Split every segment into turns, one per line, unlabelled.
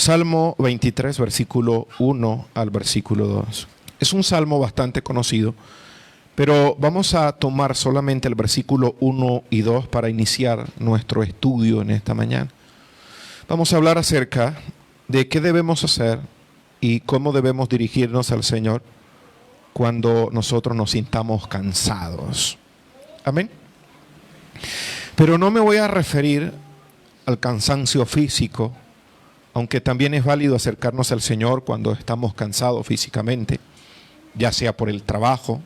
Salmo 23, versículo 1 al versículo 2. Es un salmo bastante conocido, pero vamos a tomar solamente el versículo 1 y 2 para iniciar nuestro estudio en esta mañana. Vamos a hablar acerca de qué debemos hacer y cómo debemos dirigirnos al Señor cuando nosotros nos sintamos cansados. Amén. Pero no me voy a referir al cansancio físico, aunque también es válido acercarnos al Señor cuando estamos cansados físicamente, ya sea por el trabajo,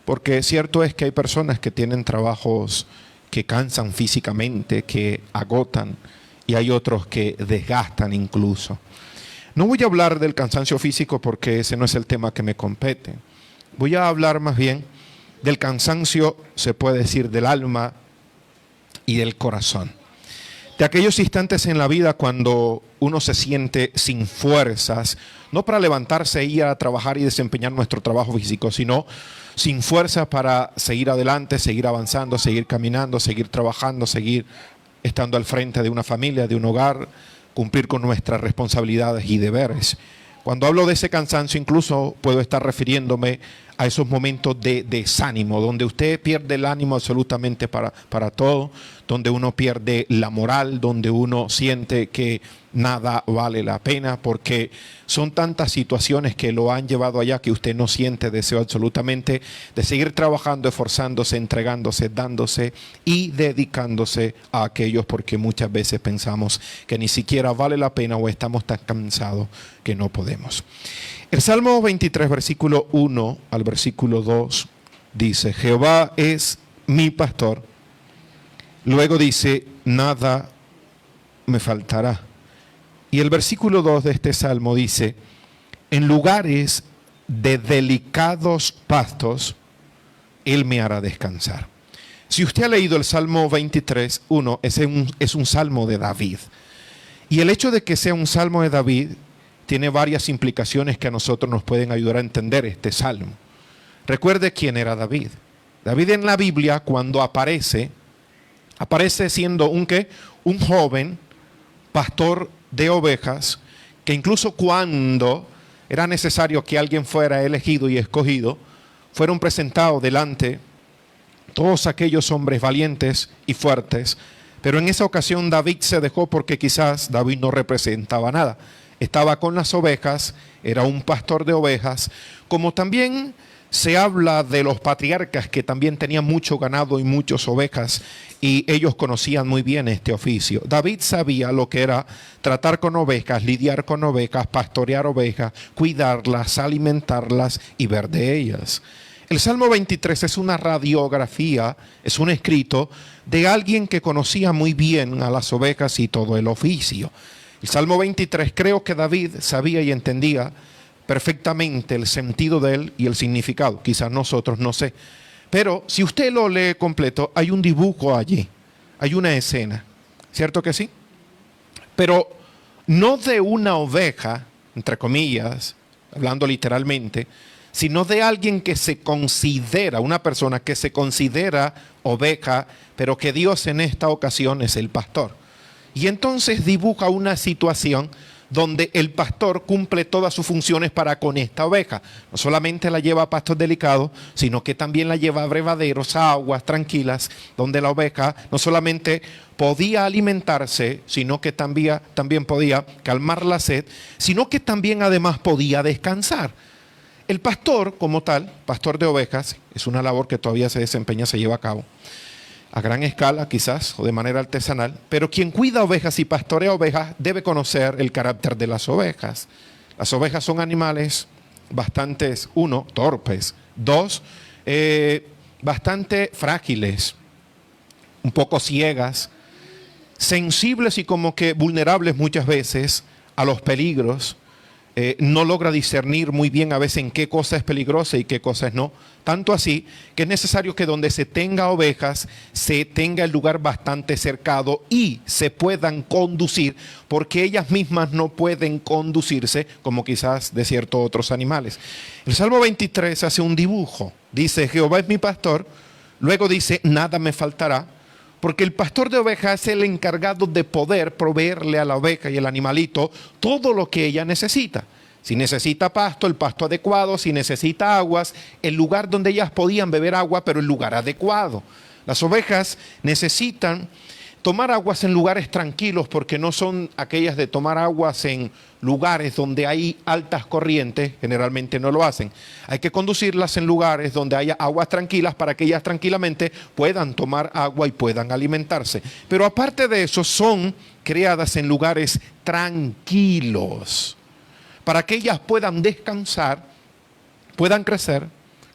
porque cierto es que hay personas que tienen trabajos que cansan físicamente, que agotan, y hay otros que desgastan incluso. No voy a hablar del cansancio físico porque ese no es el tema que me compete. Voy a hablar más bien del cansancio, se puede decir, del alma y del corazón. De aquellos instantes en la vida cuando uno se siente sin fuerzas, no para levantarse e ir a trabajar y desempeñar nuestro trabajo físico, sino sin fuerzas para seguir adelante, seguir avanzando, seguir caminando, seguir trabajando, seguir estando al frente de una familia, de un hogar, cumplir con nuestras responsabilidades y deberes. Cuando hablo de ese cansancio, incluso puedo estar refiriéndome a esos momentos de desánimo, donde usted pierde el ánimo absolutamente para todo, donde uno pierde la moral, donde uno siente que nada vale la pena, porque son tantas situaciones que lo han llevado allá que usted no siente deseo absolutamente de seguir trabajando, esforzándose, entregándose, dándose y dedicándose a aquellos, porque muchas veces pensamos que ni siquiera vale la pena o estamos tan cansados que no podemos. El Salmo 23, versículo 1 al versículo 2 dice: Jehová es mi pastor. Luego dice: nada me faltará. Y el versículo 2 de este salmo dice: en lugares de delicados pastos, Él me hará descansar. Si usted ha leído el Salmo 23, 1, es un salmo de David. Y el hecho de que sea un salmo de David tiene varias implicaciones que a nosotros nos pueden ayudar a entender este salmo. Recuerde quién era David. David en la Biblia, cuando aparece siendo un joven pastor de ovejas, que incluso cuando era necesario que alguien fuera elegido y escogido, fueron presentados delante todos aquellos hombres valientes y fuertes, pero en esa ocasión David se dejó porque quizás David no representaba nada. Estaba con las ovejas, era un pastor de ovejas, como también se habla de los patriarcas que también tenían mucho ganado y muchas ovejas, y ellos conocían muy bien este oficio. David sabía lo que era tratar con ovejas, lidiar con ovejas, pastorear ovejas, cuidarlas, alimentarlas y ver de ellas. El Salmo 23 es una radiografía, es un escrito de alguien que conocía muy bien a las ovejas y todo el oficio. El Salmo 23, creo que David sabía y entendía perfectamente el sentido de él y el significado. Quizás nosotros no sé. Pero si usted lo lee completo, hay un dibujo allí, hay una escena. ¿Cierto que sí? Pero no de una oveja, entre comillas, hablando literalmente, sino de alguien que se considera, una persona que se considera oveja, pero que Dios en esta ocasión es el pastor. Y entonces dibuja una situación donde el pastor cumple todas sus funciones para con esta oveja. No solamente la lleva a pastos delicados, sino que también la lleva a brevaderos, a aguas tranquilas, donde la oveja no solamente podía alimentarse, sino que también podía calmar la sed, sino que también además podía descansar. El pastor como tal, pastor de ovejas, es una labor que todavía se desempeña, se lleva a cabo a gran escala quizás, o de manera artesanal, pero quien cuida ovejas y pastorea ovejas debe conocer el carácter de las ovejas. Las ovejas son animales bastante, uno, torpes, dos, bastante frágiles, un poco ciegas, sensibles y como que vulnerables muchas veces a los peligros. No logra discernir muy bien a veces en qué cosa es peligrosa y qué cosa no. Tanto así que es necesario que donde se tenga ovejas, se tenga el lugar bastante cercado y se puedan conducir, porque ellas mismas no pueden conducirse como quizás de ciertos otros animales. El Salmo 23 hace un dibujo. Dice: Jehová es mi pastor. Luego dice: nada me faltará. Porque el pastor de ovejas es el encargado de poder proveerle a la oveja y el animalito todo lo que ella necesita. Si necesita pasto, el pasto adecuado. Si necesita aguas, el lugar donde ellas podían beber agua, pero el lugar adecuado. Las ovejas necesitan tomar aguas en lugares tranquilos, porque no son aquellas de tomar aguas en lugares donde hay altas corrientes, generalmente no lo hacen. Hay que conducirlas en lugares donde haya aguas tranquilas para que ellas tranquilamente puedan tomar agua y puedan alimentarse. Pero aparte de eso, son criadas en lugares tranquilos, para que ellas puedan descansar, puedan crecer,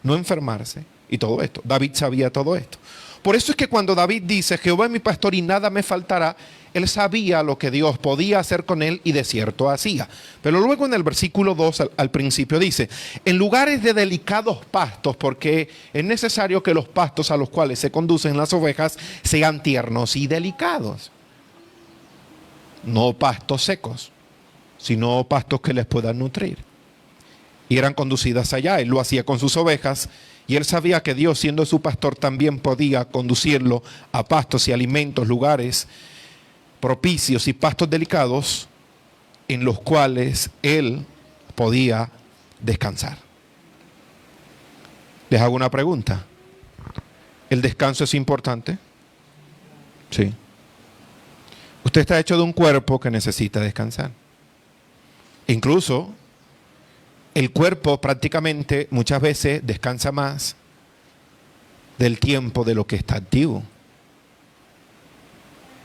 no enfermarse y todo esto. David sabía todo esto. Por eso es que cuando David dice, Jehová es mi pastor y nada me faltará, él sabía lo que Dios podía hacer con él y de cierto hacía. Pero luego en el versículo 2 al principio dice, en lugares de delicados pastos, porque es necesario que los pastos a los cuales se conducen las ovejas sean tiernos y delicados. No pastos secos, sino pastos que les puedan nutrir. Y eran conducidas allá, él lo hacía con sus ovejas. Y él sabía que Dios, siendo su pastor, también podía conducirlo a pastos y alimentos, lugares propicios y pastos delicados en los cuales él podía descansar. Les hago una pregunta. ¿El descanso es importante? Sí. Usted está hecho de un cuerpo que necesita descansar. Incluso el cuerpo prácticamente muchas veces descansa más del tiempo de lo que está activo.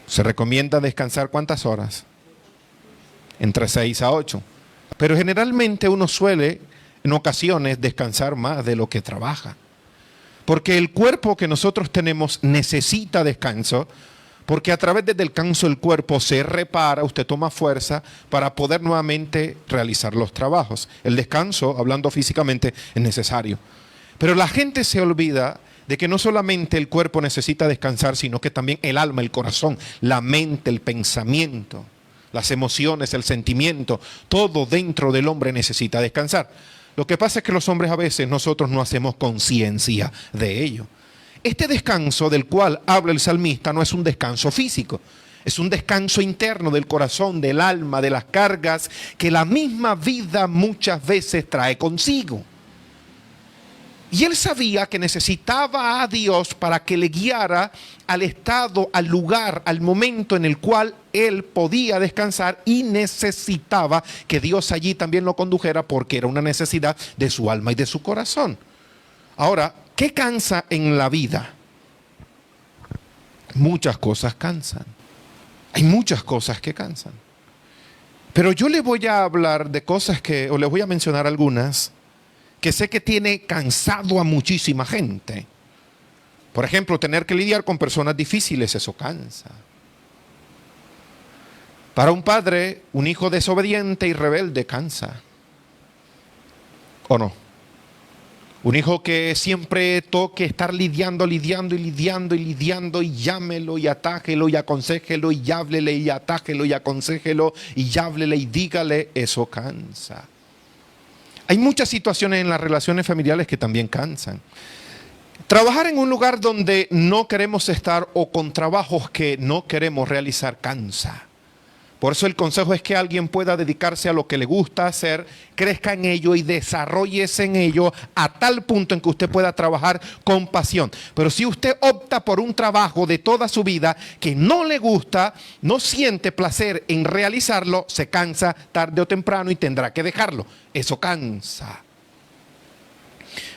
Se recomienda descansar ¿cuántas horas? Entre 6 a 8. Pero generalmente uno suele en ocasiones descansar más de lo que trabaja. Porque el cuerpo que nosotros tenemos necesita descanso. Porque a través del descanso el cuerpo se repara, usted toma fuerza para poder nuevamente realizar los trabajos. El descanso, hablando físicamente, es necesario. Pero la gente se olvida de que no solamente el cuerpo necesita descansar, sino que también el alma, el corazón, la mente, el pensamiento, las emociones, el sentimiento, todo dentro del hombre necesita descansar. Lo que pasa es que los hombres a veces nosotros no hacemos conciencia de ello. Este descanso del cual habla el salmista no es un descanso físico, es un descanso interno del corazón, del alma, de las cargas que la misma vida muchas veces trae consigo. Y él sabía que necesitaba a Dios para que le guiara al estado, al lugar, al momento en el cual él podía descansar, y necesitaba que Dios allí también lo condujera porque era una necesidad de su alma y de su corazón. Ahora, ¿qué cansa en la vida? Muchas cosas cansan. Hay muchas cosas que cansan. Pero yo le voy a hablar de cosas o les voy a mencionar algunas que sé que tiene cansado a muchísima gente. Por ejemplo, tener que lidiar con personas difíciles, eso cansa. Para un padre, un hijo desobediente y rebelde cansa. ¿O no? Un hijo que siempre toque estar lidiando y llámelo y atájelo y aconséjelo y háblele y atájelo y aconséjelo y háblele y dígale, eso cansa. Hay muchas situaciones en las relaciones familiares que también cansan. Trabajar en un lugar donde no queremos estar o con trabajos que no queremos realizar cansa. Por eso el consejo es que alguien pueda dedicarse a lo que le gusta hacer, crezca en ello y desarrollese en ello a tal punto en que usted pueda trabajar con pasión. Pero si usted opta por un trabajo de toda su vida que no le gusta, no siente placer en realizarlo, se cansa tarde o temprano y tendrá que dejarlo. Eso cansa.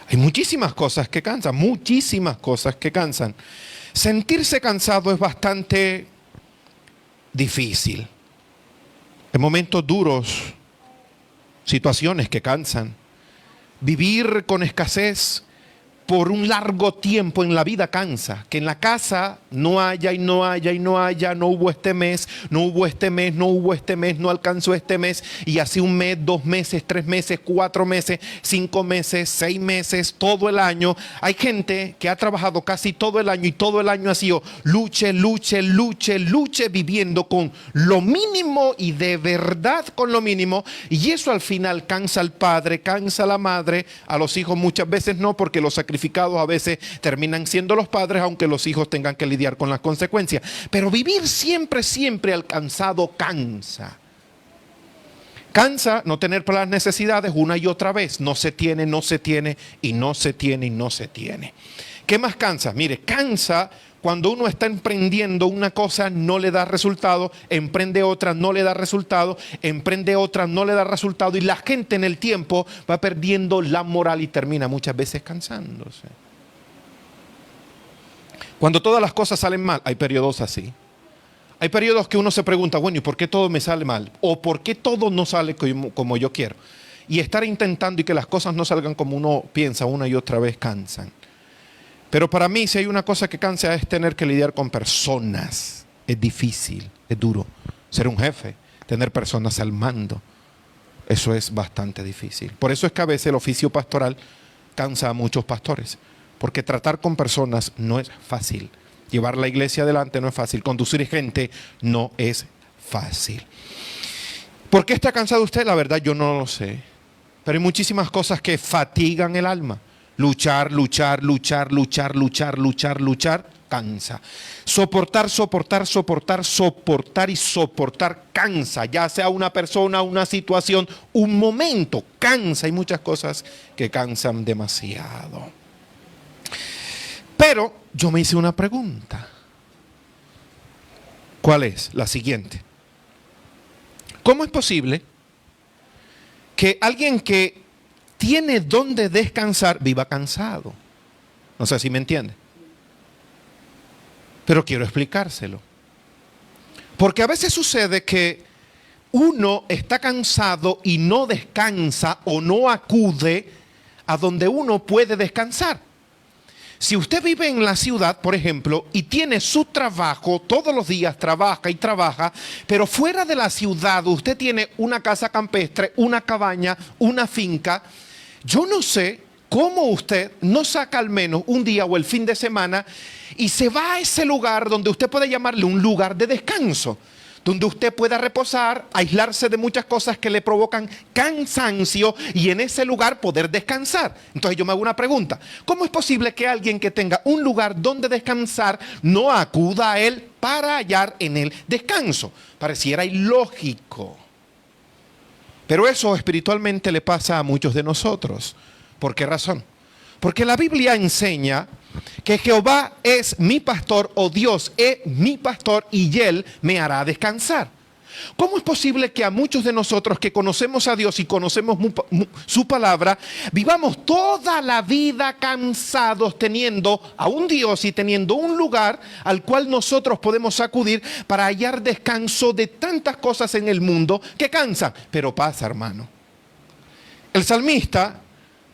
Hay muchísimas cosas que cansan, muchísimas cosas que cansan. Sentirse cansado es bastante difícil. En momentos duros, situaciones que cansan. Vivir con escasez por un largo tiempo en la vida cansa. Que en la casa no haya y no haya y no haya, no hubo este mes, no hubo este mes, no hubo este mes, no alcanzó este mes. Y así 1 mes, 2 meses, 3 meses, 4 meses, 5 meses, 6 meses, todo el año. Hay gente que ha trabajado casi todo el año y todo el año ha sido luche viviendo con lo mínimo y de verdad con lo mínimo. Y eso al final cansa al padre, cansa a la madre, a los hijos muchas veces no, porque los sacrificios sacrificados a veces terminan siendo los padres, aunque los hijos tengan que lidiar con las consecuencias. Pero vivir siempre, siempre alcanzado cansa. Cansa no tener para las necesidades una y otra vez. No se tiene, no se tiene, y no se tiene, y no se tiene. ¿Qué más cansa? Mire, cansa cuando uno está emprendiendo una cosa, no le da resultado, emprende otra, no le da resultado, emprende otra, no le da resultado, y la gente en el tiempo va perdiendo la moral y termina muchas veces cansándose. Cuando todas las cosas salen mal, hay periodos así. Hay periodos que uno se pregunta, bueno, ¿y por qué todo me sale mal? ¿O por qué todo no sale como yo quiero? Y estar intentando y que las cosas no salgan como uno piensa una y otra vez cansan. Pero para mí, si hay una cosa que cansa, es tener que lidiar con personas. Es difícil, es duro. Ser un jefe, tener personas al mando, eso es bastante difícil. Por eso es que a veces el oficio pastoral cansa a muchos pastores. Porque tratar con personas no es fácil. Llevar la iglesia adelante no es fácil. Conducir gente no es fácil. ¿Por qué está cansado usted? La verdad yo no lo sé. Pero hay muchísimas cosas que fatigan el alma. Luchar, luchar, luchar, luchar, luchar, luchar, luchar, cansa. Soportar, soportar, soportar, soportar y soportar cansa. Ya sea una persona, una situación, un momento, cansa. Hay muchas cosas que cansan demasiado. Pero yo me hice una pregunta. ¿Cuál es? La siguiente. ¿Cómo es posible que alguien que tiene donde descansar viva cansado? No sé si me entiende. Pero quiero explicárselo. Porque a veces sucede que uno está cansado y no descansa o no acude a donde uno puede descansar. Si usted vive en la ciudad, por ejemplo, y tiene su trabajo, todos los días trabaja y trabaja, pero fuera de la ciudad usted tiene una casa campestre, una cabaña, una finca, yo no sé cómo usted no saca al menos un día o el fin de semana y se va a ese lugar donde usted puede llamarle un lugar de descanso, donde usted pueda reposar, aislarse de muchas cosas que le provocan cansancio y en ese lugar poder descansar. Entonces yo me hago una pregunta: ¿cómo es posible que alguien que tenga un lugar donde descansar no acuda a él para hallar en él descanso? Pareciera ilógico. Pero eso espiritualmente le pasa a muchos de nosotros. ¿Por qué razón? Porque la Biblia enseña que Jehová es mi pastor, o Dios es mi pastor, y Él me hará descansar. ¿Cómo es posible que a muchos de nosotros que conocemos a Dios y conocemos su palabra, vivamos toda la vida cansados teniendo a un Dios y teniendo un lugar al cual nosotros podemos acudir para hallar descanso de tantas cosas en el mundo que cansan? Pero pasa, hermano. El salmista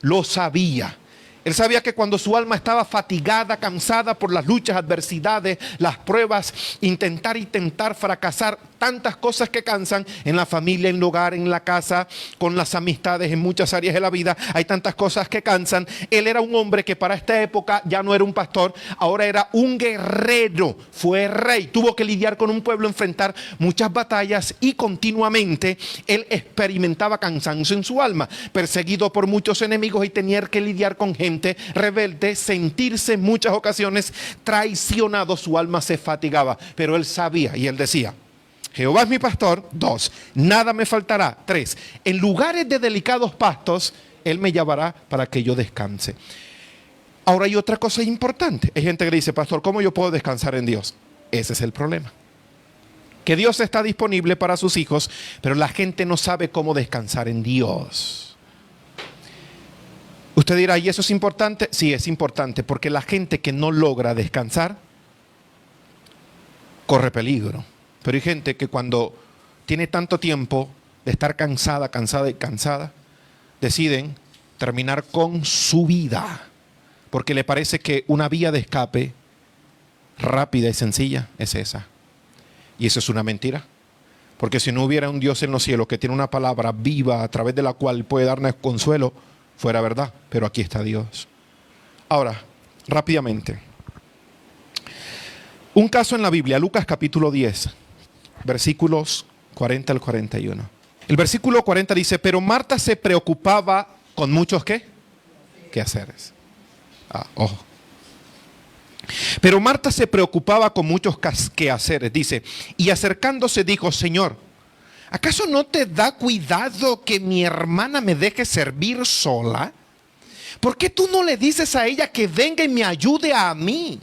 lo sabía. Él sabía que cuando su alma estaba fatigada, cansada por las luchas, adversidades, las pruebas, intentar y tentar fracasar, tantas cosas que cansan en la familia, en el hogar, en la casa, con las amistades, en muchas áreas de la vida, hay tantas cosas que cansan. Él era un hombre que para esta época ya no era un pastor, ahora era un guerrero, fue rey, tuvo que lidiar con un pueblo, enfrentar muchas batallas y continuamente él experimentaba cansancio en su alma, perseguido por muchos enemigos y tenía que lidiar con gente rebelde, sentirse en muchas ocasiones traicionado, su alma se fatigaba, pero él sabía y él decía: Jehová es mi pastor. 2, nada me faltará. 3, en lugares de delicados pastos Él me llevará para que yo descanse. Ahora hay otra cosa importante. Hay gente que dice: pastor, ¿cómo yo puedo descansar en Dios? Ese es el problema, que Dios está disponible para sus hijos, pero la gente no sabe cómo descansar en Dios. Usted dirá: ¿y eso es importante? Sí, es importante, porque la gente que no logra descansar corre peligro. Pero hay gente que cuando tiene tanto tiempo de estar cansada, cansada y cansada, deciden terminar con su vida, porque le parece que una vía de escape rápida y sencilla es esa. Y eso es una mentira. Porque si no hubiera un Dios en los cielos que tiene una palabra viva a través de la cual puede darnos consuelo, fuera verdad. Pero aquí está Dios. Ahora, rápidamente, un caso en la Biblia, Lucas capítulo 10, versículos 40 al 41. El versículo 40 dice: pero Marta se preocupaba con muchos ¿qué? Quehaceres. Ojo. Pero Marta se preocupaba con muchos quehaceres, dice, y acercándose dijo, Señor, ¿acaso no te da cuidado que mi hermana me deje servir sola? ¿Por qué tú no le dices a ella que venga y me ayude a mí?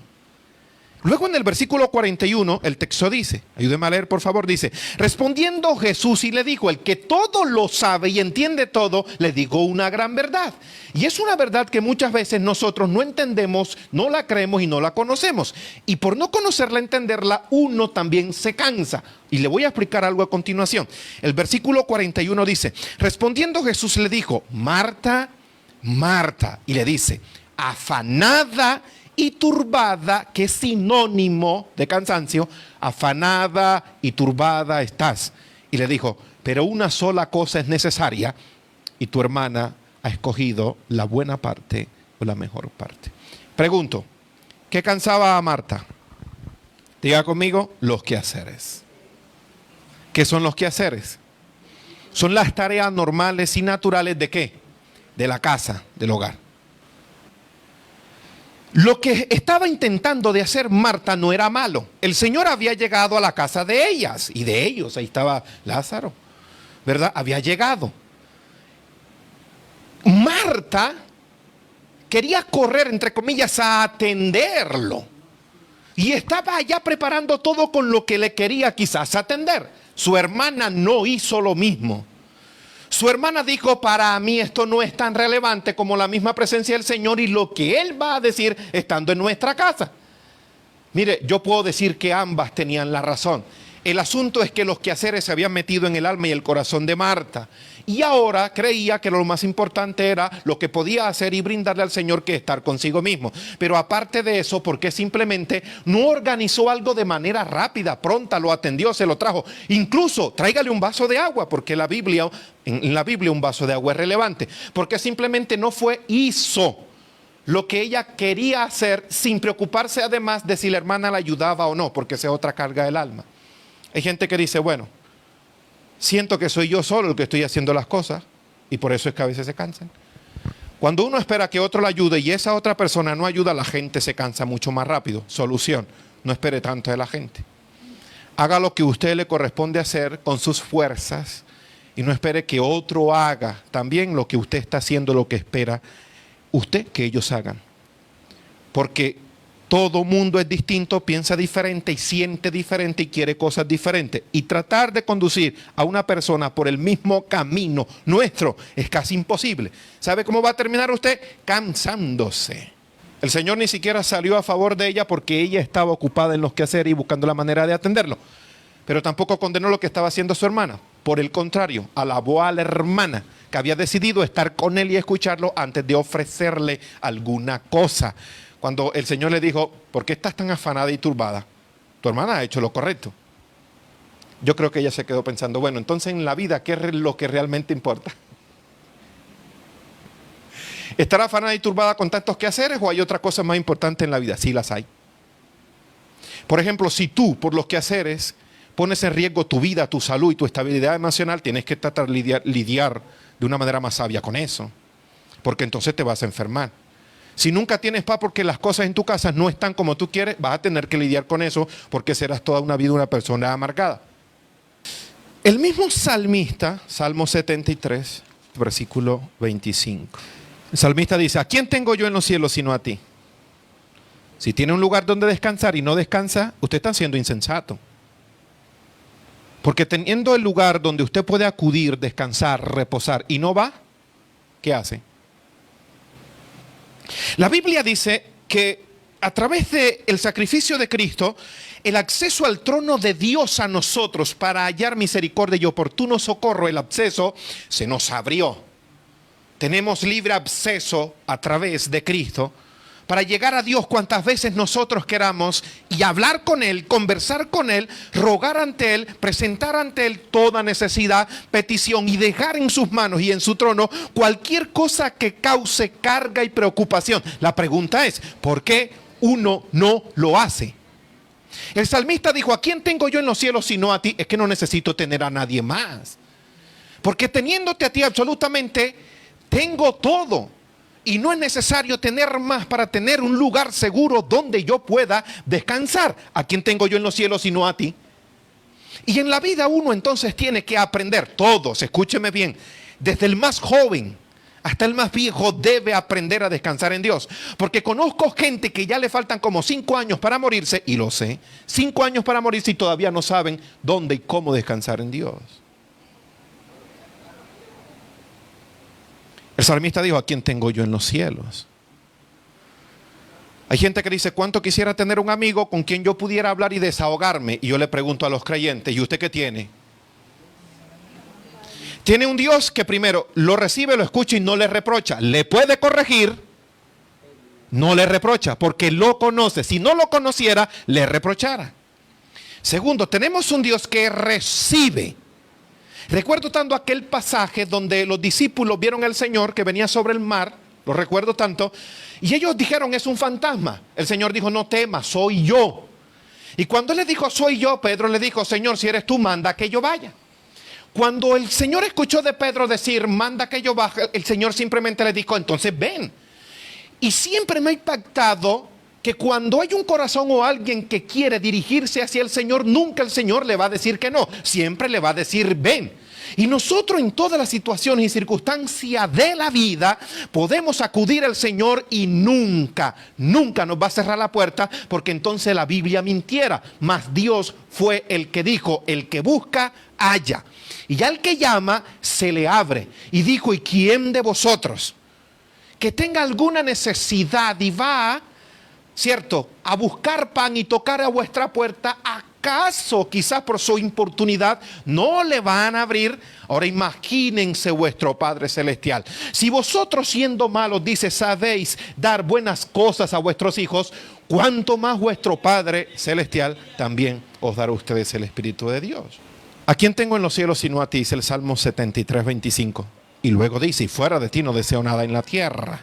Luego en el versículo 41 el texto dice, ayúdeme a leer por favor, dice, respondiendo Jesús y le dijo, el que todo lo sabe y entiende todo, le digo una gran verdad. Y es una verdad que muchas veces nosotros no entendemos, no la creemos y no la conocemos. Y por no conocerla, entenderla, uno también se cansa. Y le voy a explicar algo a continuación. El versículo 41 dice, respondiendo Jesús le dijo, Marta, Marta, y le dice, afanada y turbada, que es sinónimo de cansancio, afanada y turbada estás. Y le dijo, pero una sola cosa es necesaria y tu hermana ha escogido la buena parte o la mejor parte. Pregunto, ¿qué cansaba a Marta? Diga conmigo, los quehaceres. ¿Qué son los quehaceres? Son las tareas normales y naturales ¿de qué? De la casa, del hogar. Lo que estaba intentando de hacer Marta no era malo. El Señor había llegado a la casa de ellas y de ellos. Ahí estaba Lázaro, ¿verdad? Había llegado. Marta quería correr, entre comillas, a atenderlo. Y estaba allá preparando todo con lo que le quería quizás atender. Su hermana no hizo lo mismo. Su hermana dijo, para mí esto no es tan relevante como la misma presencia del Señor y lo que Él va a decir estando en nuestra casa. Mire, yo puedo decir que ambas tenían la razón. El asunto es que los quehaceres se habían metido en el alma y el corazón de Marta. Y ahora creía que lo más importante era lo que podía hacer y brindarle al Señor que estar consigo mismo. Pero aparte de eso, porque simplemente no organizó algo de manera rápida, pronta, lo atendió, se lo trajo. Incluso tráigale un vaso de agua, porque en la Biblia un vaso de agua es relevante. Porque simplemente no hizo lo que ella quería hacer sin preocuparse además de si la hermana la ayudaba o no, porque esa es otra carga del alma. Hay gente que dice, bueno, siento que soy yo solo el que estoy haciendo las cosas y por eso es que a veces se cansan. Cuando uno espera que otro le ayude y esa otra persona no ayuda, la gente se cansa mucho más rápido. Solución, no espere tanto de la gente. Haga lo que a usted le corresponde hacer con sus fuerzas y no espere que otro haga también lo que usted está haciendo, lo que espera usted que ellos hagan. Porque todo mundo es distinto, piensa diferente y siente diferente y quiere cosas diferentes. Y tratar de conducir a una persona por el mismo camino nuestro es casi imposible. ¿Sabe cómo va a terminar usted? Cansándose. El Señor ni siquiera salió a favor de ella porque ella estaba ocupada en los quehaceres y buscando la manera de atenderlo. Pero tampoco condenó lo que estaba haciendo su hermana. Por el contrario, alabó a la hermana que había decidido estar con él y escucharlo antes de ofrecerle alguna cosa. Cuando el Señor le dijo, ¿por qué estás tan afanada y turbada? Tu hermana ha hecho lo correcto. Yo creo que ella se quedó pensando, bueno, entonces en la vida, ¿qué es lo que realmente importa? ¿Estar afanada y turbada con tantos quehaceres o hay otra cosa más importante en la vida? Sí las hay. Por ejemplo, si tú, por los quehaceres, pones en riesgo tu vida, tu salud y tu estabilidad emocional, tienes que tratar de lidiar de una manera más sabia con eso. Porque entonces te vas a enfermar. Si nunca tienes paz porque las cosas en tu casa no están como tú quieres, vas a tener que lidiar con eso porque serás toda una vida una persona amargada. El mismo salmista, Salmo 73, versículo 25. El salmista dice, ¿a quién tengo yo en los cielos sino a ti? Si tiene un lugar donde descansar y no descansa, usted está siendo insensato. Porque teniendo el lugar donde usted puede acudir, descansar, reposar y no va, ¿qué hace? La Biblia dice que a través del sacrificio de Cristo, el acceso al trono de Dios a nosotros para hallar misericordia y oportuno socorro, el acceso se nos abrió. Tenemos libre acceso a través de Cristo para llegar a Dios cuantas veces nosotros queramos y hablar con Él, conversar con Él, rogar ante Él, presentar ante Él toda necesidad, petición y dejar en sus manos y en su trono cualquier cosa que cause carga y preocupación. La pregunta es, ¿por qué uno no lo hace? El salmista dijo, ¿a quién tengo yo en los cielos sino a ti? Es que no necesito tener a nadie más. Porque teniéndote a ti absolutamente, tengo todo. Y no es necesario tener más para tener un lugar seguro donde yo pueda descansar. ¿A quién tengo yo en los cielos sino a ti? Y en la vida uno entonces tiene que aprender, todos, escúcheme bien, desde el más joven hasta el más viejo debe aprender a descansar en Dios. Porque conozco gente que ya le faltan como 5 años para morirse, y lo sé, 5 años para morirse y todavía no saben dónde y cómo descansar en Dios. El salmista dijo, ¿a quién tengo yo en los cielos? Hay gente que dice, ¿cuánto quisiera tener un amigo con quien yo pudiera hablar y desahogarme? Y yo le pregunto a los creyentes, ¿y usted qué tiene? Tiene un Dios que primero lo recibe, lo escucha y no le reprocha. Le puede corregir, no le reprocha, porque lo conoce. Si no lo conociera, le reprochara. Segundo, tenemos un Dios que recibe. Recuerdo tanto aquel pasaje donde los discípulos vieron al Señor que venía sobre el mar, lo recuerdo tanto, y ellos dijeron, es un fantasma. El Señor dijo, no temas, soy yo. Y cuando Él le dijo, soy yo, Pedro le dijo, Señor, si eres tú, manda que yo vaya. Cuando el Señor escuchó de Pedro decir, manda que yo baje, el Señor simplemente le dijo, entonces ven. Y siempre me ha impactado que cuando hay un corazón o alguien que quiere dirigirse hacia el Señor, nunca el Señor le va a decir que no, siempre le va a decir ven. Y nosotros en todas las situaciones y circunstancias de la vida podemos acudir al Señor y nunca nos va a cerrar la puerta, porque entonces la Biblia mintiera. Mas Dios fue el que dijo, el que busca, halla. Y al que llama, se le abre. Y dijo, ¿y quién de vosotros que tenga alguna necesidad y va, cierto, a buscar pan y tocar a vuestra puerta, acaso quizás por su importunidad no le van a abrir? Ahora imagínense vuestro Padre Celestial. Si vosotros siendo malos, dice, sabéis dar buenas cosas a vuestros hijos, cuánto más vuestro Padre Celestial también os dará a ustedes el Espíritu de Dios. ¿A quién tengo en los cielos sino a ti? Dice el Salmo 73, 25. Y luego dice, y fuera de ti no deseo nada en la tierra.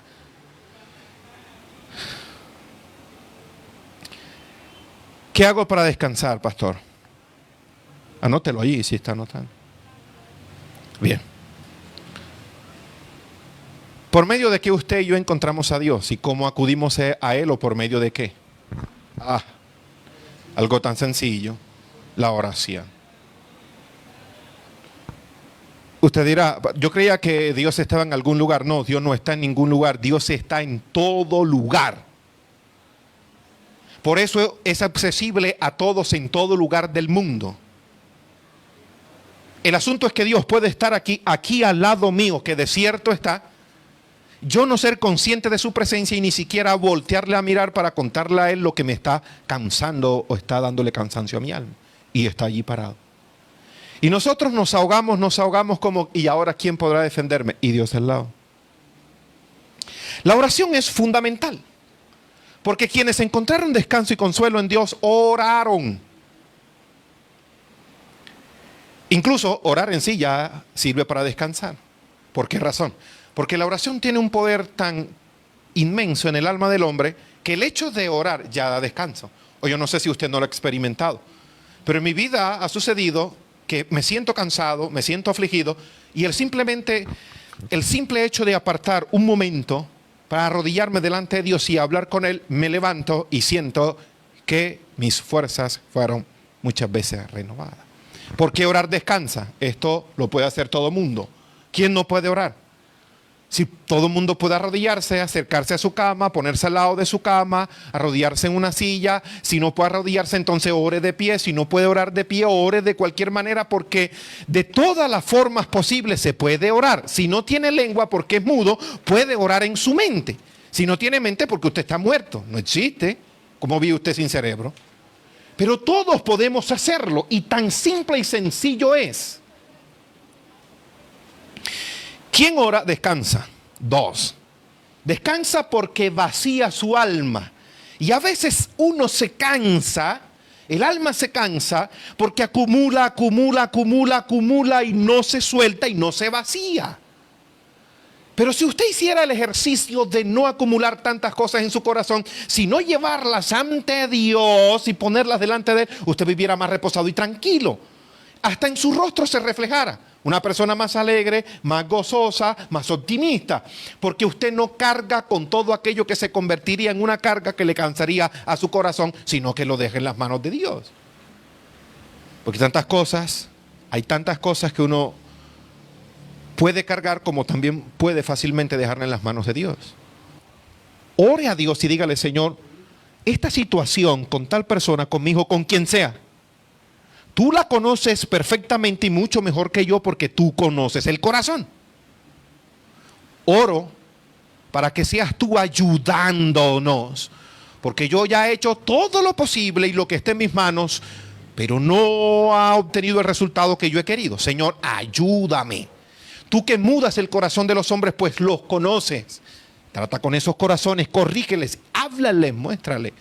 ¿Qué hago para descansar, pastor? Anótelo allí si está anotando. Bien. ¿Por medio de qué usted y yo encontramos a Dios? ¿Y cómo acudimos a Él o por medio de qué? Algo tan sencillo, la oración. Usted dirá, yo creía que Dios estaba en algún lugar. No, Dios no está en ningún lugar. Dios está en todo lugar. Por eso es accesible a todos en todo lugar del mundo. El asunto es que Dios puede estar aquí al lado mío, que de cierto está. Yo no ser consciente de su presencia y ni siquiera voltearle a mirar para contarle a Él lo que me está cansando o está dándole cansancio a mi alma. Y está allí parado. Y nosotros nos ahogamos como, ¿y ahora quién podrá defenderme? Y Dios al lado. La oración es fundamental. Porque quienes encontraron descanso y consuelo en Dios, oraron. Incluso orar en sí ya sirve para descansar. ¿Por qué razón? Porque la oración tiene un poder tan inmenso en el alma del hombre que el hecho de orar ya da descanso. O yo no sé si usted no lo ha experimentado. Pero en mi vida ha sucedido que me siento cansado, me siento afligido, y el simple hecho de apartar un momento para arrodillarme delante de Dios y hablar con Él, me levanto y siento que mis fuerzas fueron muchas veces renovadas. ¿Por qué orar descansa? Esto lo puede hacer todo mundo. ¿Quién no puede orar? Si todo el mundo puede arrodillarse, acercarse a su cama, ponerse al lado de su cama, arrodillarse en una silla. Si no puede arrodillarse, entonces ore de pie. Si no puede orar de pie, ore de cualquier manera, porque de todas las formas posibles se puede orar. Si no tiene lengua porque es mudo, puede orar en su mente. Si no tiene mente, porque usted está muerto. No existe. ¿Cómo vive usted sin cerebro? Pero todos podemos hacerlo, y tan simple y sencillo es. ¿Quién ora? Descansa. 2. Descansa porque vacía su alma. Y a veces uno se cansa, el alma se cansa porque acumula y no se suelta y no se vacía. Pero si usted hiciera el ejercicio de no acumular tantas cosas en su corazón, sino llevarlas ante Dios y ponerlas delante de Él, usted viviera más reposado y tranquilo. Hasta en su rostro se reflejara. Una persona más alegre, más gozosa, más optimista, porque usted no carga con todo aquello que se convertiría en una carga que le cansaría a su corazón, sino que lo deje en las manos de Dios. Porque hay tantas cosas que uno puede cargar como también puede fácilmente dejarla en las manos de Dios. Ore a Dios y dígale: Señor, esta situación con tal persona, conmigo, con quien sea, tú la conoces perfectamente y mucho mejor que yo, porque tú conoces el corazón. Oro para que seas tú ayudándonos, porque yo ya he hecho todo lo posible y lo que esté en mis manos, pero no ha obtenido el resultado que yo he querido. Señor, ayúdame. Tú que mudas el corazón de los hombres, pues los conoces. Trata con esos corazones, corrígeles, háblales, muéstrale,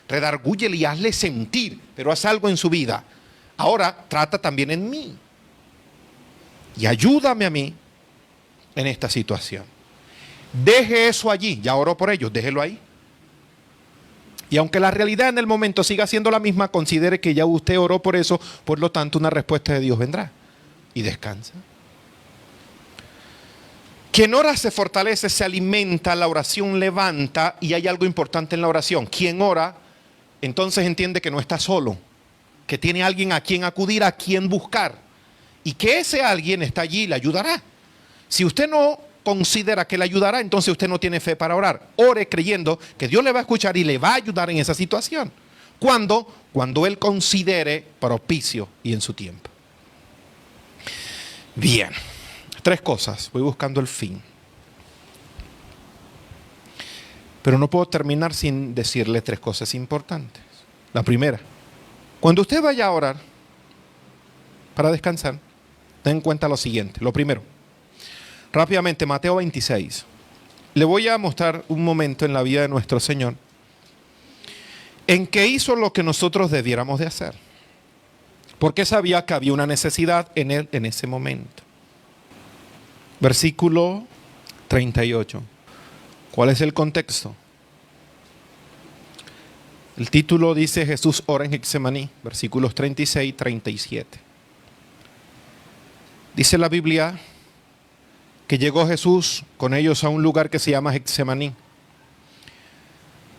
redargúyele y hazle sentir, pero haz algo en su vida. Ahora trata también en mí y ayúdame a mí en esta situación. Deje eso allí, ya oró por ellos, déjelo ahí. Y aunque la realidad en el momento siga siendo la misma, considere que ya usted oró por eso, por lo tanto una respuesta de Dios vendrá. Y descansa. Quien ora se fortalece, se alimenta, la oración levanta, y hay algo importante en la oración. Quien ora, entonces entiende que no está solo, que tiene alguien a quien acudir, a quien buscar, y que ese alguien está allí y le ayudará. Si usted no considera que le ayudará, entonces usted no tiene fe para orar. Ore creyendo que Dios le va a escuchar y le va a ayudar en esa situación. ¿Cuándo? Cuando Él considere propicio y en su tiempo. Bien. 3 cosas, voy buscando el fin. Pero no puedo terminar sin decirle 3 cosas importantes. La primera, cuando usted vaya a orar para descansar, ten en cuenta lo siguiente. Lo primero, rápidamente, Mateo 26. Le voy a mostrar un momento en la vida de nuestro Señor en que hizo lo que nosotros debiéramos de hacer, porque sabía que había una necesidad en Él en ese momento. Versículo 38. ¿Cuál es el contexto? El título dice: Jesús ora en Getsemaní, versículos 36 y 37. Dice la Biblia que llegó Jesús con ellos a un lugar que se llama Getsemaní.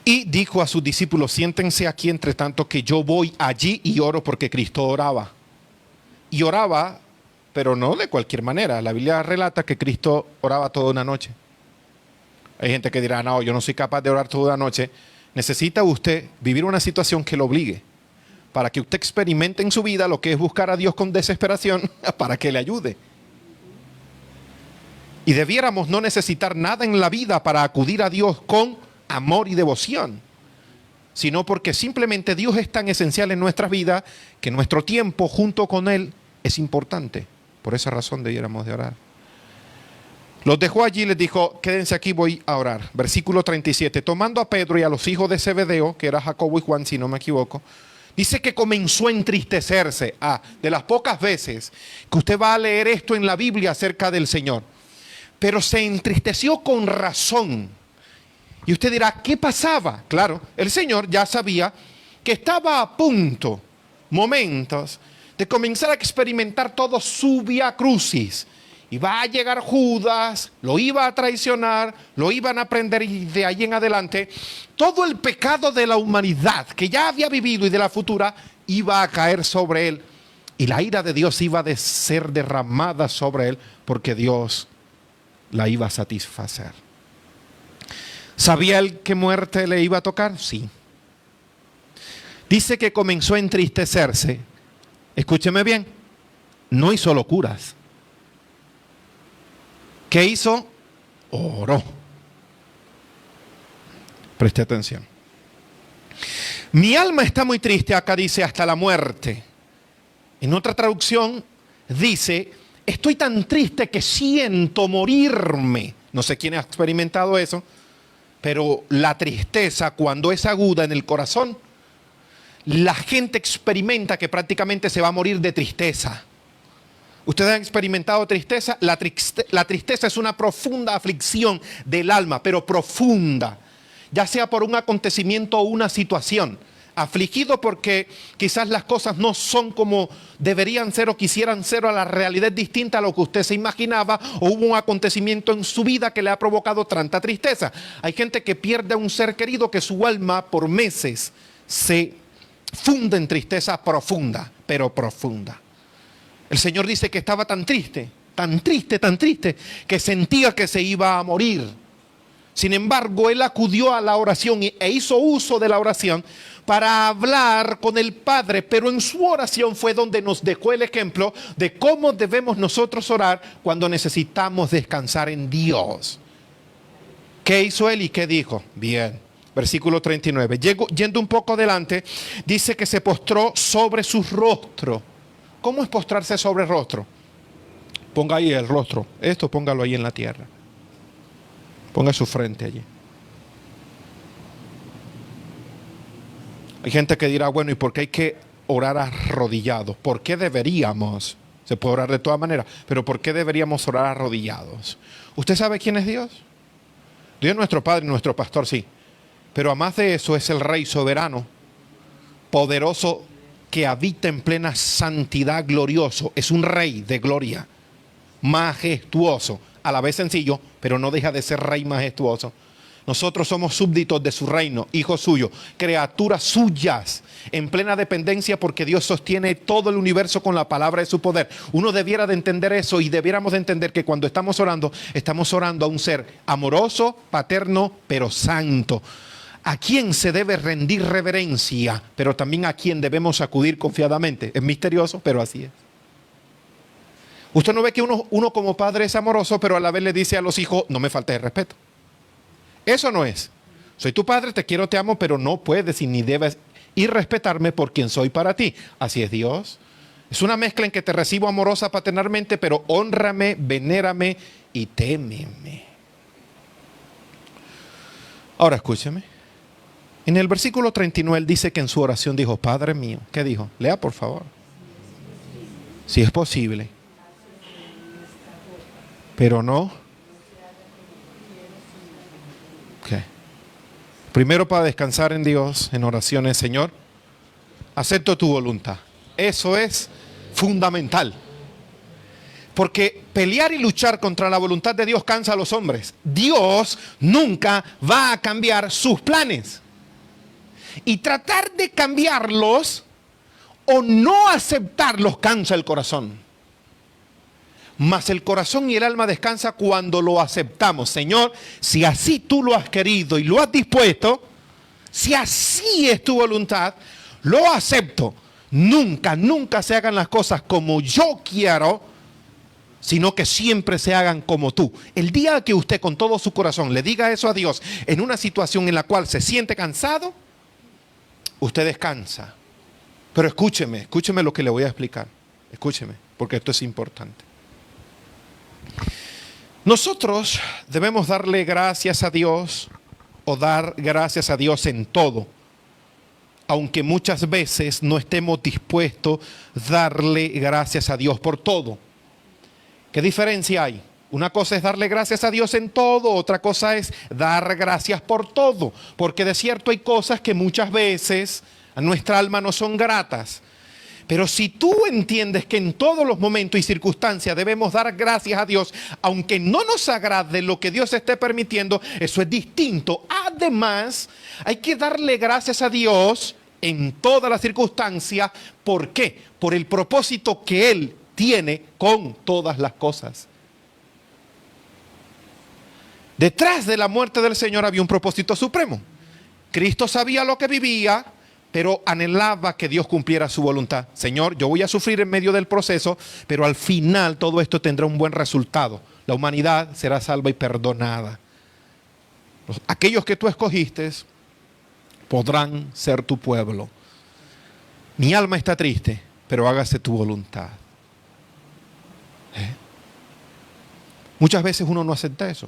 Y dijo a sus discípulos: siéntense aquí entre tanto que yo voy allí y oro, porque Cristo oraba. Y oraba, pero no de cualquier manera. La Biblia relata que Cristo oraba toda una noche. Hay gente que dirá: no, yo no soy capaz de orar toda una noche. Necesita usted vivir una situación que lo obligue, para que usted experimente en su vida lo que es buscar a Dios con desesperación para que le ayude. Y debiéramos no necesitar nada en la vida para acudir a Dios con amor y devoción, sino porque simplemente Dios es tan esencial en nuestras vidas que nuestro tiempo junto con Él es importante. Por esa razón debiéramos de orar. Los dejó allí y les dijo: quédense aquí, voy a orar. Versículo 37. Tomando a Pedro y a los hijos de Zebedeo, que era Jacobo y Juan, si no me equivoco, dice que comenzó a entristecerse. De las pocas veces que usted va a leer esto en la Biblia acerca del Señor. Pero se entristeció con razón. Y usted dirá: ¿qué pasaba? Claro, el Señor ya sabía que estaba a punto, momentos, de comenzar a experimentar todo su vía crucis. Y va a llegar Judas, lo iba a traicionar, lo iban a prender, y de ahí en adelante todo el pecado de la humanidad que ya había vivido y de la futura iba a caer sobre él. Y la ira de Dios iba a ser derramada sobre él, porque Dios la iba a satisfacer. ¿Sabía él qué muerte le iba a tocar? Sí. Dice que comenzó a entristecerse. Escúcheme bien, no hizo locuras. ¿Qué hizo? Oró. Preste atención. Mi alma está muy triste, acá dice hasta la muerte. En otra traducción dice: estoy tan triste que siento morirme. No sé quién ha experimentado eso, pero la tristeza, cuando es aguda en el corazón, la gente experimenta que prácticamente se va a morir de tristeza. ¿Ustedes han experimentado tristeza? La tristeza es una profunda aflicción del alma, pero profunda, ya sea por un acontecimiento o una situación. afligido porque quizás las cosas no son como deberían ser o quisieran ser, o la realidad es distinta a lo que usted se imaginaba, o hubo un acontecimiento en su vida que le ha provocado tanta tristeza. Hay gente que pierde a un ser querido que su alma por meses se funde en tristeza profunda, pero profunda. El Señor dice que estaba tan triste, que sentía que se iba a morir. Sin embargo, él acudió a la oración e hizo uso de la oración para hablar con el Padre, pero en su oración fue donde nos dejó el ejemplo de cómo debemos nosotros orar cuando necesitamos descansar en Dios. ¿Qué hizo él y qué dijo? Bien, versículo 39. Yendo un poco adelante, dice que se postró sobre su rostro. ¿Cómo es postrarse sobre el rostro? Ponga ahí el rostro, esto póngalo ahí en la tierra. Ponga su frente allí. Hay gente que dirá, bueno, ¿y por qué hay que orar arrodillados? ¿Por qué deberíamos? Se puede orar de todas maneras, pero ¿por qué deberíamos orar arrodillados? ¿Usted sabe quién es Dios? Dios es nuestro Padre y nuestro Pastor, sí. Pero además de eso es el Rey soberano, poderoso, que habita en plena santidad, glorioso. Es un Rey de gloria, majestuoso, a la vez sencillo, pero no deja de ser Rey majestuoso. Nosotros somos súbditos de su reino, hijos suyos, criaturas suyas, en plena dependencia, porque Dios sostiene todo el universo con la palabra de su poder. Uno debiera de entender eso, y debiéramos de entender que cuando estamos orando a un ser amoroso, paterno, pero santo, a quien se debe rendir reverencia, pero también a quien debemos acudir confiadamente. Es misterioso, pero así es. Usted no ve que uno como padre es amoroso, pero a la vez le dice a los hijos, no me falte el respeto. Eso no es. Soy tu padre, te quiero, te amo, pero no puedes y ni debes irrespetarme por quien soy para ti. Así es Dios. Es una mezcla en que te recibo amorosa paternalmente, pero hónrame, venérame y témeme. Ahora escúcheme. En el versículo 39 él dice que en su oración dijo, Padre mío. ¿Qué dijo? Lea por favor. Si es posible. Pero no. Primero, para descansar en Dios, en oraciones, Señor, acepto tu voluntad. Eso es fundamental. Porque pelear y luchar contra la voluntad de Dios cansa a los hombres. Dios nunca va a cambiar sus planes. Y tratar de cambiarlos o no aceptarlos cansa el corazón. Mas el corazón y el alma descansa cuando lo aceptamos. Señor, si así tú lo has querido y lo has dispuesto, si así es tu voluntad, lo acepto. Nunca se hagan las cosas como yo quiero, sino que siempre se hagan como tú. El día que usted con todo su corazón le diga eso a Dios en una situación en la cual se siente cansado, usted descansa. Pero escúcheme lo que le voy a explicar. Escúcheme, porque esto es importante. Nosotros debemos darle gracias a Dios, o dar gracias a Dios en todo, aunque muchas veces no estemos dispuestos a darle gracias a Dios por todo. ¿Qué diferencia hay? Una cosa es darle gracias a Dios en todo, otra cosa es dar gracias por todo, porque de cierto hay cosas que muchas veces a nuestra alma no son gratas. Pero si tú entiendes que en todos los momentos y circunstancias debemos dar gracias a Dios, aunque no nos agrade lo que Dios esté permitiendo, eso es distinto. Además, hay que darle gracias a Dios en todas las circunstancias. ¿Por qué? Por el propósito que Él tiene con todas las cosas. Detrás de la muerte del Señor había un propósito supremo. Cristo sabía lo que vivía, pero anhelaba que Dios cumpliera su voluntad. Señor, yo voy a sufrir en medio del proceso, pero al final todo esto tendrá un buen resultado. La humanidad será salva y perdonada. Aquellos que tú escogiste podrán ser tu pueblo. Mi alma está triste, pero hágase tu voluntad. Muchas veces uno no acepta eso.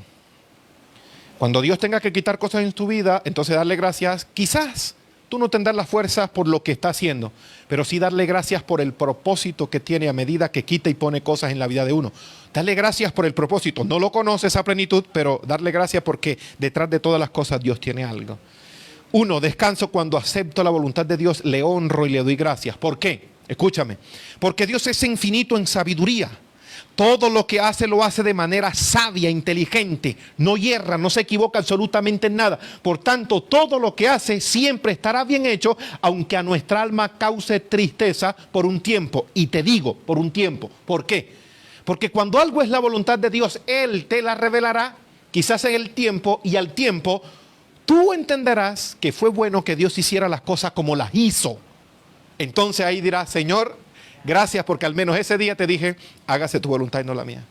Cuando Dios tenga que quitar cosas en tu vida, entonces darle gracias. Quizás tú no tendrás las fuerzas por lo que está haciendo, pero sí darle gracias por el propósito que tiene a medida que quita y pone cosas en la vida de uno. Darle gracias por el propósito. No lo conoces a plenitud, pero darle gracias porque detrás de todas las cosas Dios tiene algo. Uno, descanso cuando acepto la voluntad de Dios, le honro y le doy gracias. ¿Por qué? Escúchame. Porque Dios es infinito en sabiduría. Todo lo que hace lo hace de manera sabia, inteligente. No hierra, no se equivoca absolutamente en nada. Por tanto, todo lo que hace siempre estará bien hecho, aunque a nuestra alma cause tristeza por un tiempo. Y te digo, por un tiempo. ¿Por qué? Porque cuando algo es la voluntad de Dios, Él te la revelará, quizás en el tiempo, y al tiempo tú entenderás que fue bueno que Dios hiciera las cosas como las hizo. Entonces ahí dirás, Señor, gracias porque al menos ese día te dije, hágase tu voluntad y no la mía.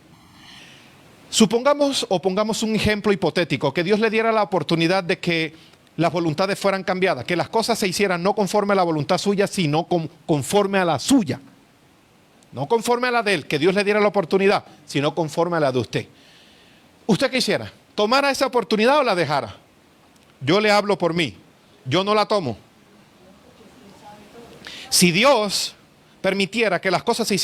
Supongamos o pongamos un ejemplo hipotético, que Dios le diera la oportunidad de que las voluntades fueran cambiadas, que las cosas se hicieran no conforme a la voluntad suya, sino conforme a la suya. No conforme a la de Él, que Dios le diera la oportunidad, sino conforme a la de usted. ¿Usted qué hiciera? ¿Tomara esa oportunidad o la dejara? Yo le hablo por mí, yo no la tomo. Si Dios permitiera que las cosas se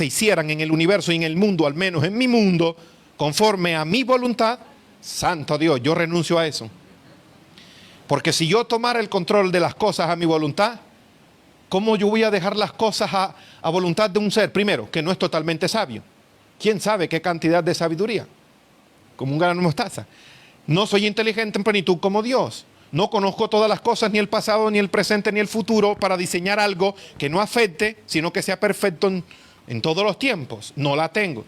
hicieran en el universo y en el mundo, al menos en mi mundo, conforme a mi voluntad, santo Dios, yo renuncio a eso. Porque si yo tomara el control de las cosas a mi voluntad, ¿cómo yo voy a dejar las cosas a voluntad de un ser, primero, que no es totalmente sabio? ¿Quién sabe qué cantidad de sabiduría? Como un grano de mostaza. No soy inteligente en plenitud como Dios. No conozco todas las cosas, ni el pasado, ni el presente, ni el futuro, para diseñar algo que no afecte, sino que sea perfecto en todos los tiempos. No la tengo.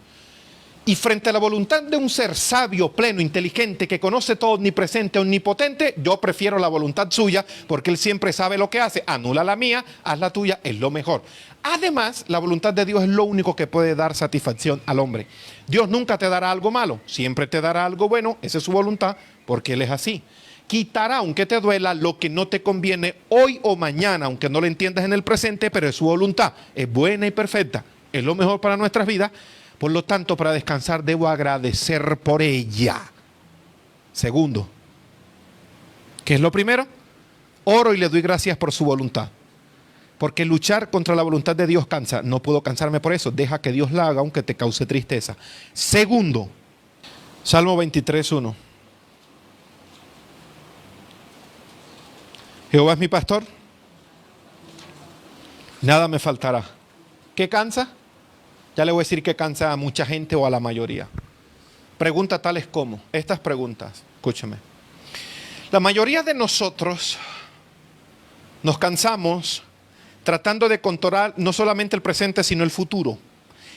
Y frente a la voluntad de un ser sabio, pleno, inteligente, que conoce todo, omnipresente, omnipotente, yo prefiero la voluntad suya, porque Él siempre sabe lo que hace. Anula la mía, haz la tuya, es lo mejor. Además, la voluntad de Dios es lo único que puede dar satisfacción al hombre. Dios nunca te dará algo malo, siempre te dará algo bueno, esa es su voluntad, porque Él es así. Quitará, aunque te duela, lo que no te conviene hoy o mañana, aunque no lo entiendas en el presente, pero es su voluntad, es buena y perfecta, es lo mejor para nuestras vidas. Por lo tanto, para descansar debo agradecer por ella. Segundo, ¿qué es lo primero? Oro y le doy gracias por su voluntad. Porque luchar contra la voluntad de Dios cansa. No puedo cansarme por eso. Deja que Dios la haga aunque te cause tristeza. Segundo, Salmo 23:1. Jehová es mi pastor, nada me faltará. ¿Qué cansa? Ya le voy a decir que cansa a mucha gente o a la mayoría. Preguntas tales como, estas preguntas, escúcheme. La mayoría de nosotros nos cansamos tratando de controlar no solamente el presente, sino el futuro.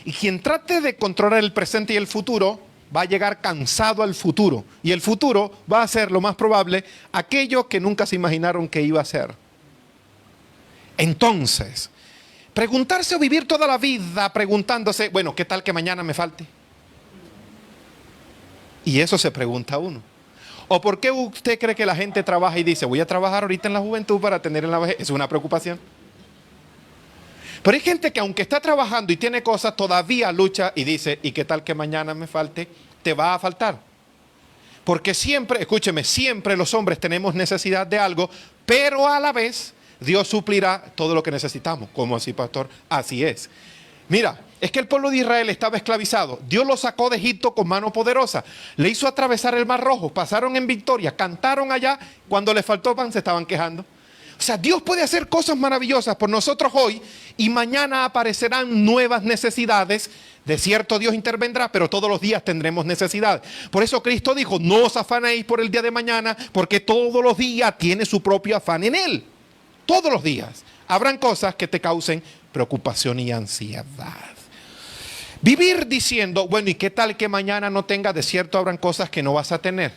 Y quien trate de controlar el presente y el futuro, va a llegar cansado al futuro. Y el futuro va a ser, lo más probable, aquello que nunca se imaginaron que iba a ser. Entonces, preguntarse o vivir toda la vida preguntándose, bueno, ¿qué tal que mañana me falte? Y eso se pregunta uno. ¿O por qué usted cree que la gente trabaja y dice, voy a trabajar ahorita en la juventud para tener en la vejez? Es una preocupación. Pero hay gente que aunque está trabajando y tiene cosas, todavía lucha y dice, ¿y qué tal que mañana me falte? Te va a faltar. Porque siempre, escúcheme, siempre los hombres tenemos necesidad de algo, pero a la vez Dios suplirá todo lo que necesitamos. ¿Cómo así, pastor? Así es. Mira, es que el pueblo de Israel estaba esclavizado. Dios lo sacó de Egipto con mano poderosa. Le hizo atravesar el Mar Rojo. Pasaron en victoria. Cantaron allá. Cuando les faltó pan se estaban quejando. O sea, Dios puede hacer cosas maravillosas por nosotros hoy y mañana aparecerán nuevas necesidades. De cierto Dios intervendrá, pero todos los días tendremos necesidad. Por eso Cristo dijo, no os afanéis por el día de mañana, porque todos los días tiene su propio afán en él. Todos los días habrán cosas que te causen preocupación y ansiedad. Vivir diciendo, bueno, ¿y qué tal que mañana no tenga? De cierto habrán cosas que no vas a tener.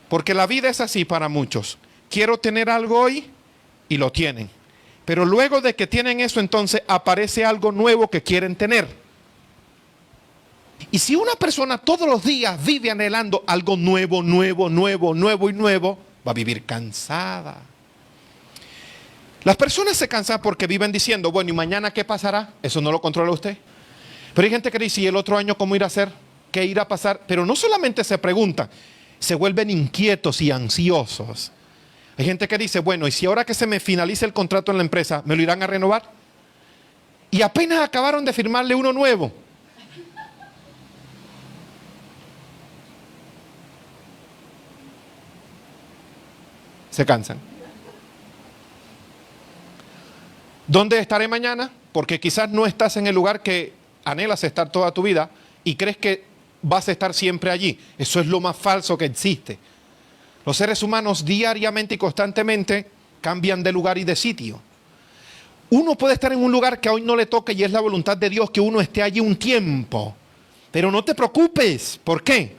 Porque la vida es así para muchos. Quiero tener algo hoy y lo tienen. Pero luego de que tienen eso, entonces aparece algo nuevo que quieren tener. Y si una persona todos los días vive anhelando algo nuevo, nuevo, nuevo, nuevo y nuevo, va a vivir cansada. Las personas se cansan porque viven diciendo, bueno, ¿y mañana qué pasará? Eso no lo controla usted. Pero hay gente que dice, ¿y el otro año cómo irá a ser? ¿Qué irá a pasar? Pero no solamente se preguntan, se vuelven inquietos y ansiosos. Hay gente que dice, bueno, ¿y si ahora que se me finalice el contrato en la empresa, me lo irán a renovar? Y apenas acabaron de firmarle uno nuevo. Se cansan. ¿Dónde estaré mañana? Porque quizás no estás en el lugar que anhelas estar toda tu vida y crees que vas a estar siempre allí. Eso es lo más falso que existe. Los seres humanos diariamente y constantemente cambian de lugar y de sitio. Uno puede estar en un lugar que hoy no le toque y es la voluntad de Dios que uno esté allí un tiempo. Pero no te preocupes. ¿Por qué?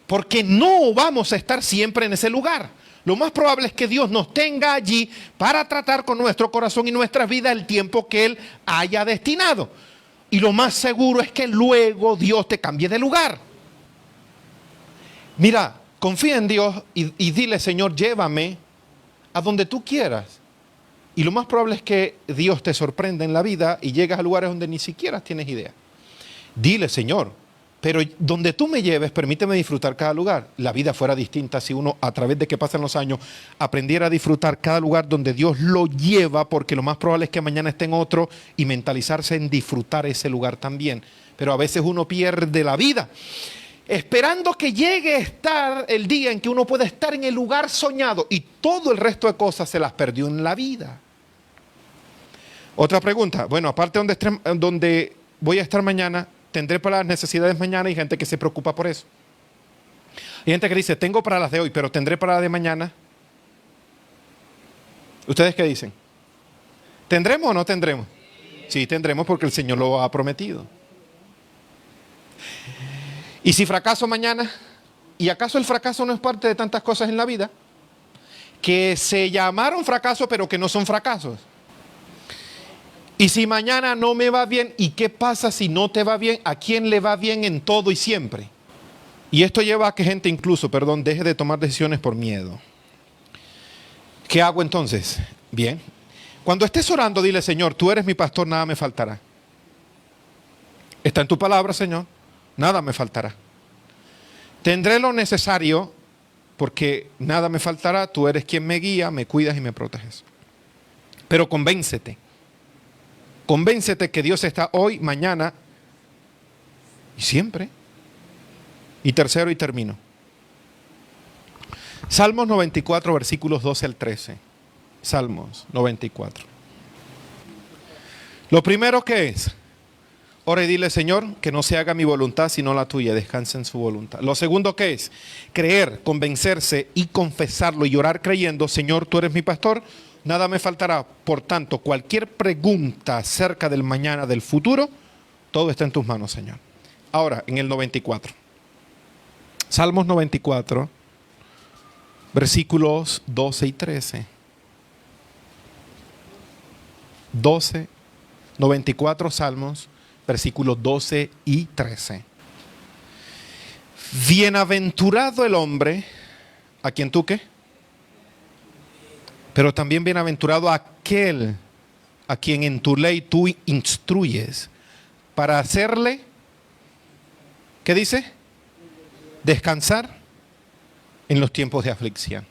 Porque no vamos a estar siempre en ese lugar. Lo más probable es que Dios nos tenga allí para tratar con nuestro corazón y nuestras vidas el tiempo que Él haya destinado. Y lo más seguro es que luego Dios te cambie de lugar. Mira, confía en Dios y dile, Señor, llévame a donde tú quieras. Y lo más probable es que Dios te sorprenda en la vida y llegas a lugares donde ni siquiera tienes idea. Dile, Señor, pero donde tú me lleves, permíteme disfrutar cada lugar. La vida fuera distinta si uno, a través de que pasan los años, aprendiera a disfrutar cada lugar donde Dios lo lleva, porque lo más probable es que mañana esté en otro y mentalizarse en disfrutar ese lugar también. Pero a veces uno pierde la vida esperando que llegue a estar el día en que uno pueda estar en el lugar soñado y todo el resto de cosas se las perdió en la vida. Otra pregunta. Bueno, aparte donde voy a estar mañana, ¿tendré para las necesidades mañana? Hay gente que se preocupa por eso. Hay gente que dice, tengo para las de hoy, pero ¿tendré para las de mañana? ¿Ustedes qué dicen? ¿Tendremos o no tendremos? Sí, tendremos porque el Señor lo ha prometido. ¿Y si fracaso mañana? ¿Y acaso el fracaso no es parte de tantas cosas en la vida? Que se llamaron fracaso, pero que no son fracasos. ¿Y si mañana no me va bien? ¿Y qué pasa si no te va bien? ¿A quién le va bien en todo y siempre? Y esto lleva a que gente incluso, deje de tomar decisiones por miedo. ¿Qué hago entonces? Bien. Cuando estés orando, dile, Señor, tú eres mi pastor, nada me faltará. Está en tu palabra, Señor. Nada me faltará. Tendré lo necesario porque nada me faltará. Tú eres quien me guía, me cuidas y me proteges. Pero convéncete. Convéncete que Dios está hoy, mañana y siempre. Y tercero y termino. Salmos 94, versículos 12 al 13. Salmos 94. Lo primero que es, ora y dile, Señor, que no se haga mi voluntad sino la tuya, descansa en su voluntad. Lo segundo que es, creer, convencerse y confesarlo y orar creyendo, Señor, tú eres mi pastor, nada me faltará. Por tanto, cualquier pregunta acerca del mañana, del futuro, todo está en tus manos, Señor. Ahora, en el 94. Salmos 94, versículos 12 y 13. 94 Salmos, versículos 12 y 13. Bienaventurado el hombre, ¿a quien tú qué? Pero también bienaventurado aquel a quien en tu ley tú instruyes para hacerle, ¿qué dice? Descansar en los tiempos de aflicción.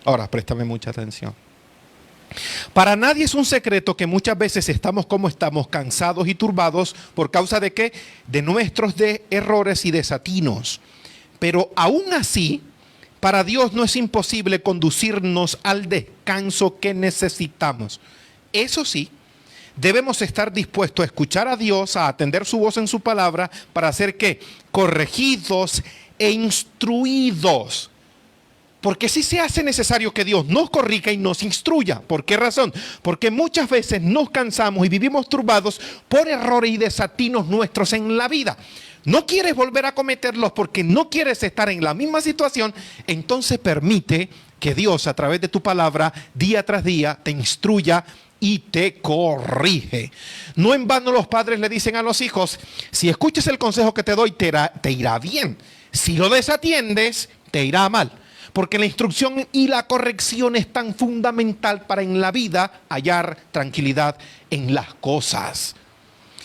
Ahora, préstame mucha atención. Para nadie es un secreto que muchas veces estamos como estamos, cansados y turbados, ¿por causa de qué? De nuestros errores y desatinos. Pero aún así, para Dios no es imposible conducirnos al descanso que necesitamos. Eso sí, debemos estar dispuestos a escuchar a Dios, a atender su voz en su palabra, para ser ¿qué? Corregidos e instruidos. Porque sí se hace necesario que Dios nos corrija y nos instruya. ¿Por qué razón? Porque muchas veces nos cansamos y vivimos turbados por errores y desatinos nuestros en la vida. No quieres volver a cometerlos porque no quieres estar en la misma situación. Entonces permite que Dios a través de tu palabra día tras día te instruya y te corrige. No en vano los padres le dicen a los hijos, si escuchas el consejo que te doy te irá bien. Si lo desatiendes, te irá mal. Porque la instrucción y la corrección es tan fundamental para en la vida hallar tranquilidad en las cosas.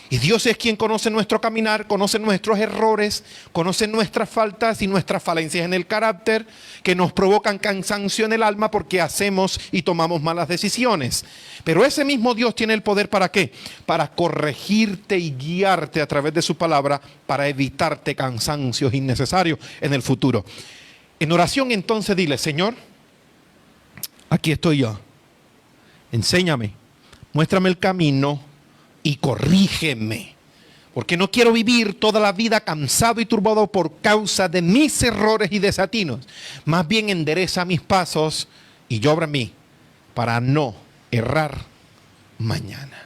Y Dios es quien conoce nuestro caminar, conoce nuestros errores, conoce nuestras faltas y nuestras falencias en el carácter que nos provocan cansancio en el alma porque hacemos y tomamos malas decisiones. Pero ese mismo Dios tiene el poder ¿para qué? Para corregirte y guiarte a través de su palabra para evitarte cansancios innecesarios en el futuro. En oración entonces dile, Señor, aquí estoy yo. Enséñame, muéstrame el camino y corrígeme. Porque no quiero vivir toda la vida cansado y turbado por causa de mis errores y desatinos. Más bien endereza mis pasos y obra en mí para no errar mañana.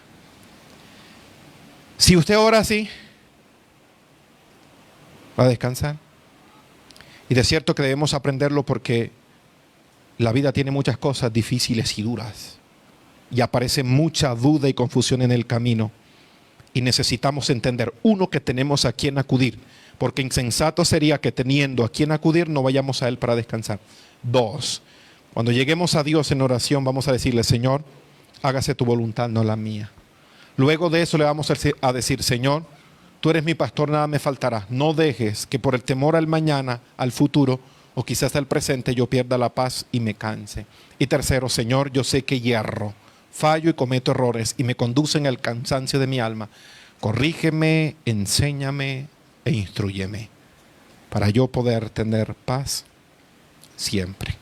Si usted ora así, va a descansar. Y de cierto que debemos aprenderlo porque la vida tiene muchas cosas difíciles y duras. Y aparece mucha duda y confusión en el camino. Y necesitamos entender, uno, que tenemos a quien acudir. Porque insensato sería que teniendo a quien acudir no vayamos a Él para descansar. Dos, cuando lleguemos a Dios en oración vamos a decirle, Señor, hágase tu voluntad, no la mía. Luego de eso le vamos a decir, Señor, tú eres mi pastor, nada me faltará. No dejes que por el temor al mañana, al futuro, o quizás al presente, yo pierda la paz y me canse. Y tercero, Señor, yo sé que hierro, fallo y cometo errores y me conducen al cansancio de mi alma. Corrígeme, enséñame e instrúyeme para yo poder tener paz siempre.